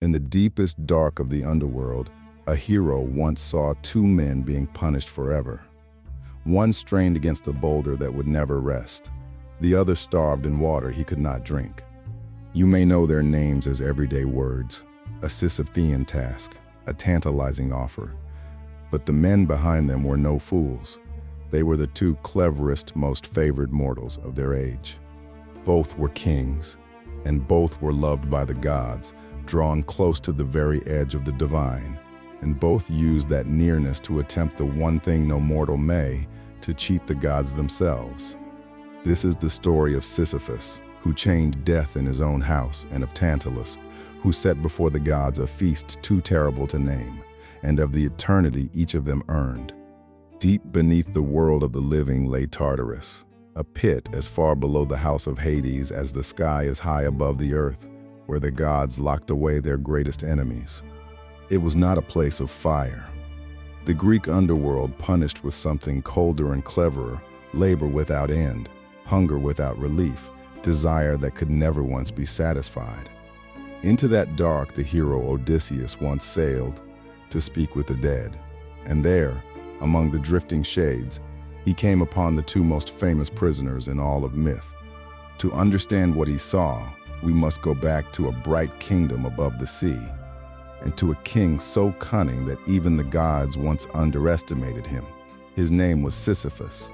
In the deepest dark of the underworld, a hero once saw two men being punished forever. One strained against a boulder that would never rest. The other starved in water he could not drink. You may know their names as everyday words, a sisyphean task, a tantalizing offer. But the men behind them were no fools. They were the two cleverest, most favored mortals of their age. Both were kings, and both were loved by the gods, drawn close to the very edge of the divine, and both used that nearness to attempt the one thing no mortal may, to cheat the gods themselves. This is the story of Sisyphus, who chained death in his own house, and of Tantalus, who set before the gods a feast too terrible to name, and of the eternity each of them earned. Deep beneath the world of the living lay Tartarus, a pit as far below the house of Hades as the sky is high above the earth, where the gods locked away their greatest enemies. It was not a place of fire. The Greek underworld punished with something colder and cleverer, labor without end, hunger without relief, desire that could never once be satisfied. Into that dark the hero Odysseus once sailed to speak with the dead, and there, among the drifting shades, he came upon the two most famous prisoners in all of myth. To understand what he saw, we must go back to a bright kingdom above the sea, and to a king so cunning that even the gods once underestimated him. His name was Sisyphus.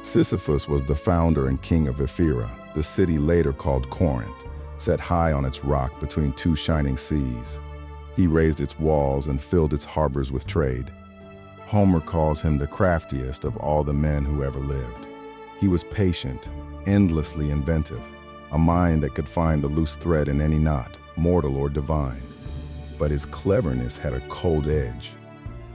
Sisyphus was the founder and king of Ephyra, the city later called Corinth, set high on its rock between two shining seas. He raised its walls and filled its harbors with trade. Homer calls him the craftiest of all the men who ever lived. He was patient, endlessly inventive, a mind that could find the loose thread in any knot, mortal or divine. But his cleverness had a cold edge.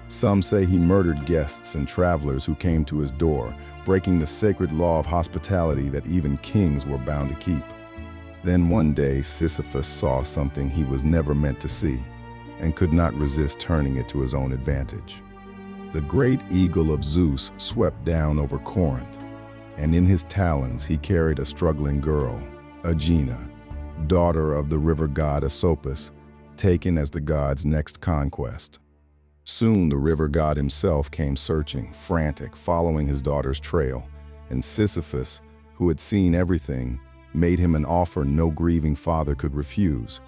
Some say he murdered guests and travelers who came to his door, breaking the sacred law of hospitality that even kings were bound to keep. Then one day Sisyphus saw something he was never meant to see, and could not resist turning it to his own advantage. The great eagle of Zeus swept down over Corinth, and in his talons he carried a struggling girl, Aegina, daughter of the river god Asopus, taken as the god's next conquest. Soon the river god himself came searching, frantic, following his daughter's trail, and Sisyphus, who had seen everything, made him an offer no grieving father could refuse.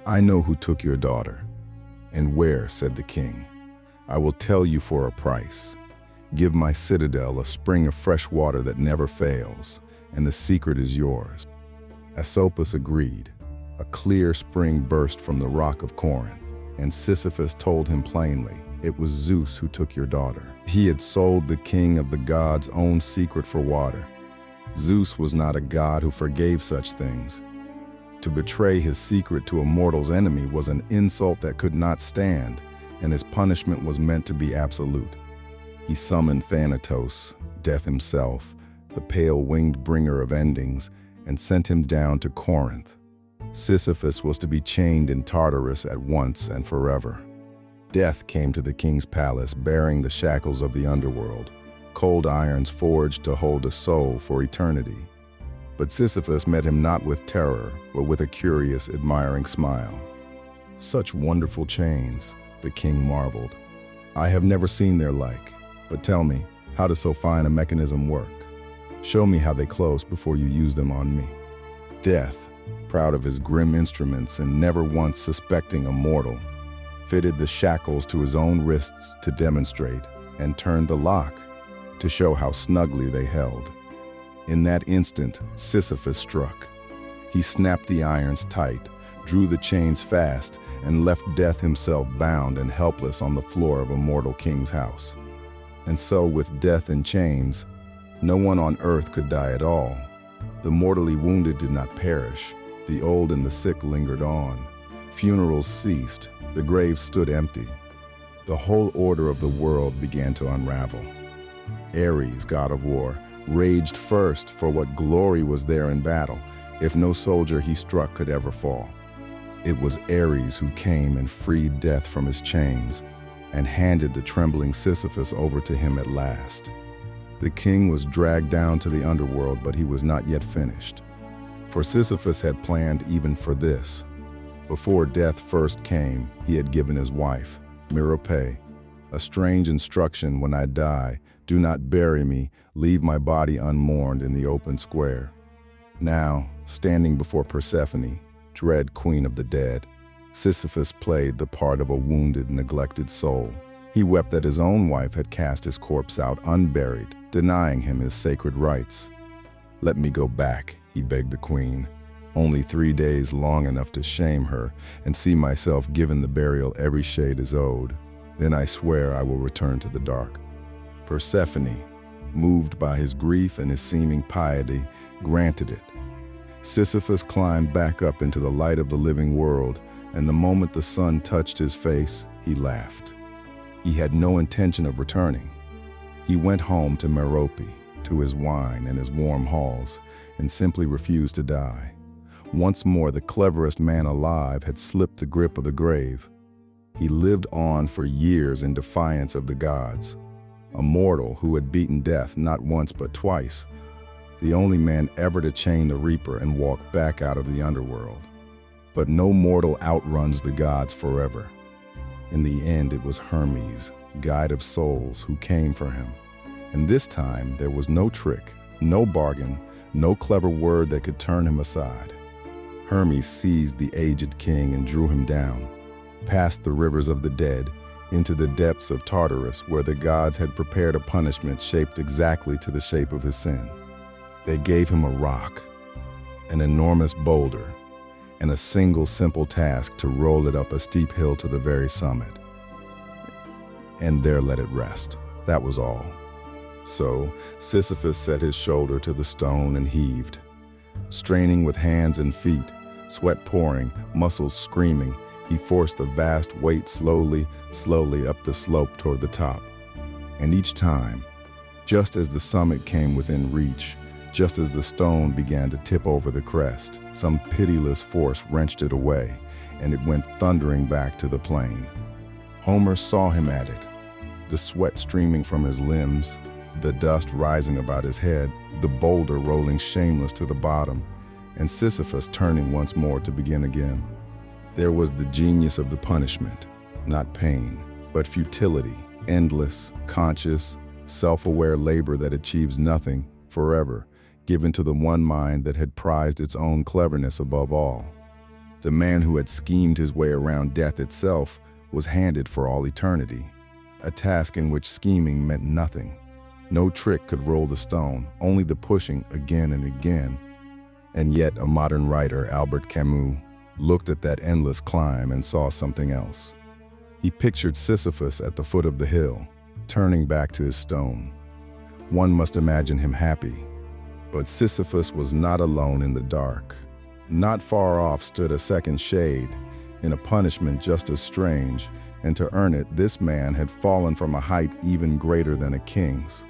"I know who took your daughter." "And where?" said the king. "I will tell you for a price. Give my citadel a spring of fresh water that never fails, and the secret is yours." Asopus agreed. A clear spring burst from the rock of Corinth, and Sisyphus told him plainly, "It was Zeus who took your daughter." He had sold the king of the gods' own secret for water. Zeus was not a god who forgave such things. To betray his secret to a mortal's enemy was an insult that could not stand, and his punishment was meant to be absolute. He summoned Thanatos, death himself, the pale-winged bringer of endings, and sent him down to Corinth. Sisyphus was to be chained in Tartarus at once and forever. Death came to the king's palace bearing the shackles of the underworld, cold irons forged to hold a soul for eternity. But Sisyphus met him not with terror, but with a curious, admiring smile. "Such wonderful chains," the king marveled. "I have never seen their like, but tell me, how does so fine a mechanism work? Show me how they close before you use them on me." Death, proud of his grim instruments and never once suspecting a mortal, fitted the shackles to his own wrists to demonstrate, and turned the lock to show how snugly they held. In that instant, Sisyphus struck. He snapped the irons tight, drew the chains fast, and left Death himself bound and helpless on the floor of a mortal king's house. And so, with Death in chains, no one on earth could die at all. The mortally wounded did not perish. The old and the sick lingered on. Funerals ceased. The graves stood empty. The whole order of the world began to unravel. Ares, god of war, raged first, for what glory was there in battle, if no soldier he struck could ever fall. It was Ares who came and freed Death from his chains, and handed the trembling Sisyphus over to him at last. The king was dragged down to the underworld, but he was not yet finished. For Sisyphus had planned even for this. Before death first came, he had given his wife, repaid, a strange instruction: when I die, do not bury me, leave my body unmourned in the open square. Now, standing before Persephone, dread queen of the dead, Sisyphus played the part of a wounded, neglected soul. He wept that his own wife had cast his corpse out unburied, denying him his sacred rights. "Let me go back," he begged the queen. "Only 3 days, long enough to shame her and see myself given the burial every shade is owed. Then I swear I will return to the dark." Persephone, moved by his grief and his seeming piety, granted it. Sisyphus climbed back up into the light of the living world, and the moment the sun touched his face, he laughed. He had no intention of returning. He went home to Merope, to his wine and his warm halls, and simply refused to die. Once more, the cleverest man alive had slipped the grip of the grave. He lived on for years in defiance of the gods, a mortal who had beaten death not once but twice, the only man ever to chain the reaper and walk back out of the underworld. But no mortal outruns the gods forever. In the end, it was Hermes, guide of souls, who came for him. And this time, there was no trick, no bargain, no clever word that could turn him aside. Hermes seized the aged king and drew him down, past the rivers of the dead, into the depths of Tartarus, where the gods had prepared a punishment shaped exactly to the shape of his sin. They gave him a rock, an enormous boulder, and a single simple task: to roll it up a steep hill to the very summit, and there let it rest. That was all. So Sisyphus set his shoulder to the stone and heaved. Straining with hands and feet, sweat pouring, muscles screaming, he forced the vast weight slowly up the slope toward the top. And each time, just as the summit came within reach, just as the stone began to tip over the crest, some pitiless force wrenched it away, and it went thundering back to the plain. Homer saw him at it, the sweat streaming from his limbs, the dust rising about his head, the boulder rolling shameless to the bottom, and Sisyphus turning once more to begin again. There was the genius of the punishment, not pain, but futility, endless, conscious, self-aware labor that achieves nothing, forever, given to the one mind that had prized its own cleverness above all. The man who had schemed his way around death itself was handed for all eternity, a task in which scheming meant nothing. No trick could roll the stone, only the pushing again and again. And yet a modern writer, Albert Camus, looked at that endless climb and saw something else. He pictured Sisyphus at the foot of the hill, turning back to his stone. One must imagine him happy. But Sisyphus was not alone in the dark. Not far off stood a second shade, in a punishment just as strange, and to earn it, this man had fallen from a height even greater than a king's.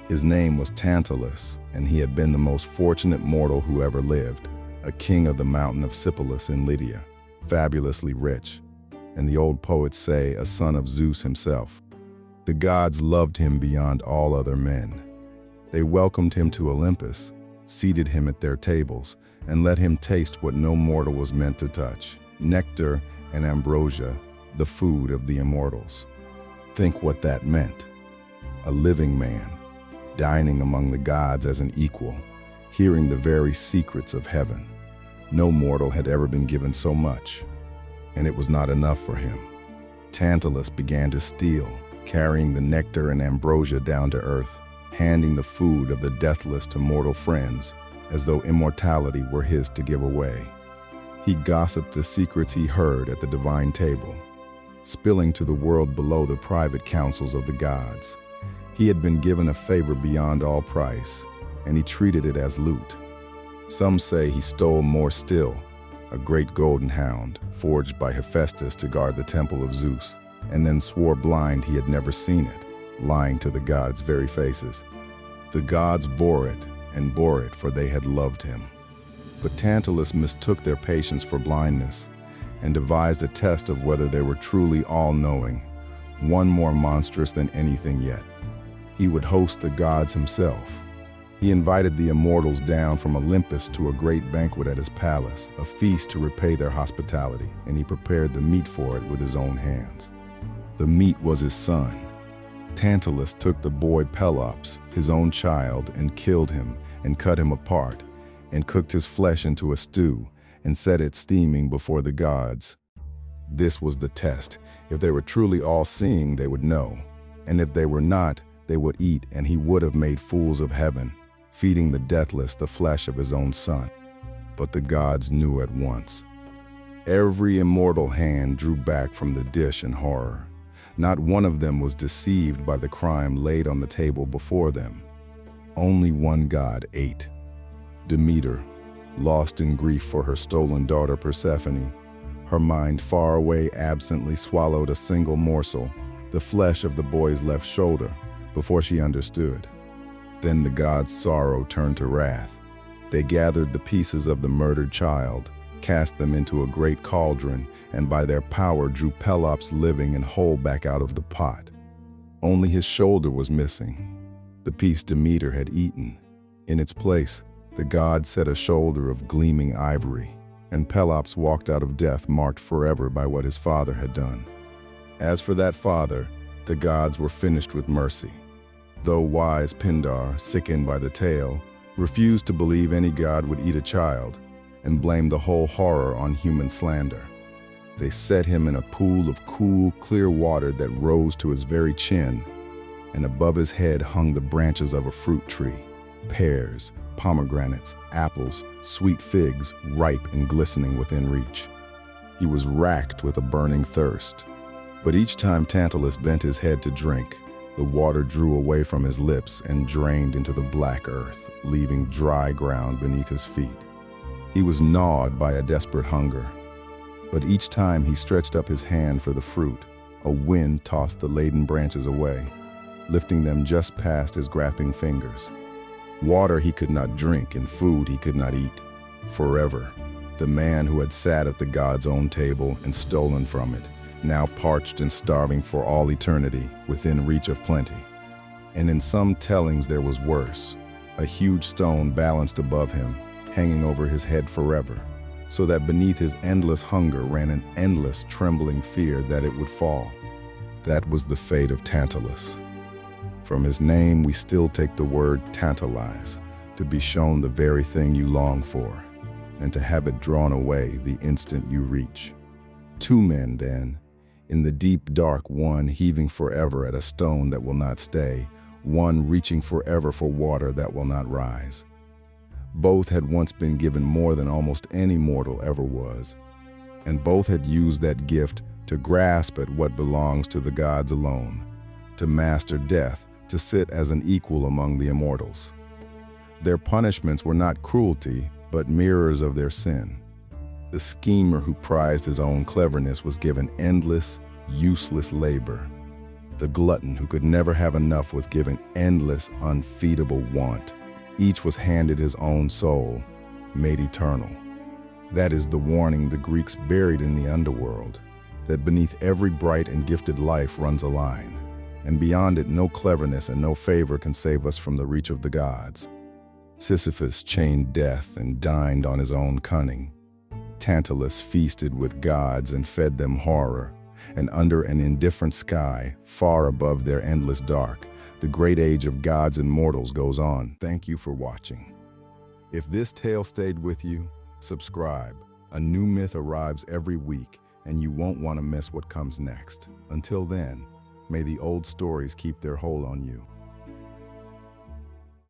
His name was Tantalus, and he had been the most fortunate mortal who ever lived, a king of the mountain of Sipylus in Lydia, fabulously rich, and the old poets say a son of Zeus himself. The gods loved him beyond all other men. They welcomed him to Olympus, seated him at their tables, and let him taste what no mortal was meant to touch: nectar and ambrosia, the food of the immortals. Think what that meant. A living man, dining among the gods as an equal, hearing the very secrets of heaven. No mortal had ever been given so much, and it was not enough for him. Tantalus began to steal, carrying the nectar and ambrosia down to earth, handing the food of the deathless to mortal friends, as though immortality were his to give away. He gossiped the secrets he heard at the divine table, spilling to the world below the private councils of the gods. He had been given a favor beyond all price, and he treated it as loot. Some say he stole more still, a great golden hound, forged by Hephaestus to guard the temple of Zeus, and then swore blind he had never seen it, lying to the gods' very faces. The gods bore it, and bore it, for they had loved him. But Tantalus mistook their patience for blindness, and devised a test of whether they were truly all-knowing, one more monstrous than anything yet. He would host the gods himself. He invited the immortals down from Olympus to a great banquet at his palace, a feast to repay their hospitality, and he prepared the meat for it with his own hands. The meat was his son. Tantalus took the boy Pelops, his own child, and killed him, and cut him apart, and cooked his flesh into a stew, and set it steaming before the gods. This was the test. If they were truly all-seeing, they would know. And if they were not, they would eat, and he would have made fools of heaven, feeding the deathless the flesh of his own son. But the gods knew at once. Every immortal hand drew back from the dish in horror. Not one of them was deceived by the crime laid on the table before them. Only one god ate. Demeter, lost in grief for her stolen daughter Persephone, her mind far away absently swallowed a single morsel, the flesh of the boy's left shoulder, before she understood. Then the gods' sorrow turned to wrath. They gathered the pieces of the murdered child, cast them into a great cauldron, and by their power drew Pelops living and whole back out of the pot. Only his shoulder was missing, the piece Demeter had eaten. In its place, the gods set a shoulder of gleaming ivory, and Pelops walked out of death marked forever by what his father had done. As for that father, the gods were finished with mercy. Though wise Pindar, sickened by the tale, refused to believe any god would eat a child, and blamed the whole horror on human slander. They set him in a pool of cool, clear water that rose to his very chin, and above his head hung the branches of a fruit tree, pears, pomegranates, apples, sweet figs, ripe and glistening within reach. He was racked with a burning thirst, but each time Tantalus bent his head to drink, the water drew away from his lips and drained into the black earth, leaving dry ground beneath his feet. He was gnawed by a desperate hunger, but each time he stretched up his hand for the fruit, a wind tossed the laden branches away, lifting them just past his grasping fingers. Water he could not drink and food he could not eat. Forever, the man who had sat at the god's own table and stolen from it, now parched and starving for all eternity, within reach of plenty. And in some tellings there was worse, a huge stone balanced above him, hanging over his head forever, so that beneath his endless hunger ran an endless trembling fear that it would fall. That was the fate of Tantalus. From his name we still take the word tantalize, to be shown the very thing you long for, and to have it drawn away the instant you reach. Two men, then, in the deep dark, one heaving forever at a stone that will not stay, one reaching forever for water that will not rise. Both had once been given more than almost any mortal ever was, and both had used that gift to grasp at what belongs to the gods alone, to master death, to sit as an equal among the immortals. Their punishments were not cruelty, but mirrors of their sin. The schemer who prized his own cleverness was given endless, useless labor. The glutton who could never have enough was given endless, unfeedable want. Each was handed his own soul, made eternal. That is the warning the Greeks buried in the underworld, that beneath every bright and gifted life runs a line, and beyond it no cleverness and no favor can save us from the reach of the gods. Sisyphus chained death and dined on his own cunning. Tantalus feasted with gods and fed them horror, and under an indifferent sky, far above their endless dark, the great age of gods and mortals goes on. Thank you for watching. If this tale stayed with you, subscribe. A new myth arrives every week, and you won't want to miss what comes next. Until then, may the old stories keep their hold on you.